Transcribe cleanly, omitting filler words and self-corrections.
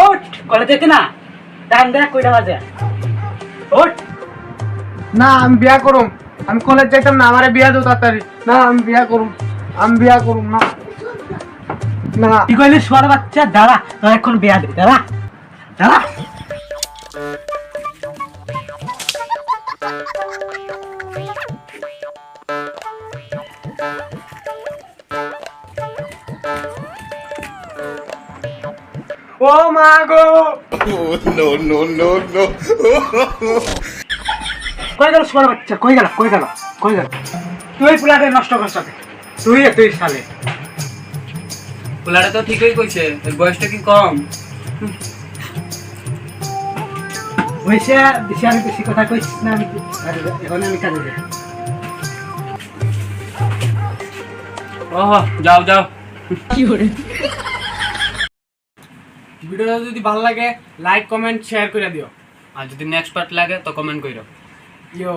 ওঠ কলেজ যেতে না, টাইম দেখ কয়টা বাজে। ওঠ। না আমি বিয়া করুম, আমি কলেজ যাইতাম না, আমারে বিয়া দাও তাড়াতাড়ি। না আমি বিয়া করুম, আমি বিয়া করুম না। না কি কইলি শুয়ার বাচ্চা, দাঁড়া তোর এখন বিয়া দে, দাঁড়া দাঁড়া। ও মা গো, কই গেল শুয়ার বাচ্চা, কই গেল কই গেল কই গেল? তুই পুলাকে নষ্ট করছ, তুই সালে। পোলাটা তো ঠিকই কইছে, এর বয়সটা কি কম? হইছে বেশি, আমি বেশি কথা কইছিস না, আমি এখন আমি কাজে যাই। ওহ যাও যাও। ভিডিওটা যদি ভালো লাগে লাইক কমেন্ট শেয়ার করে দিও। আর যদি নেক্সট পার্ট লাগে তো কমেন্ট কইরো। ইয়ো।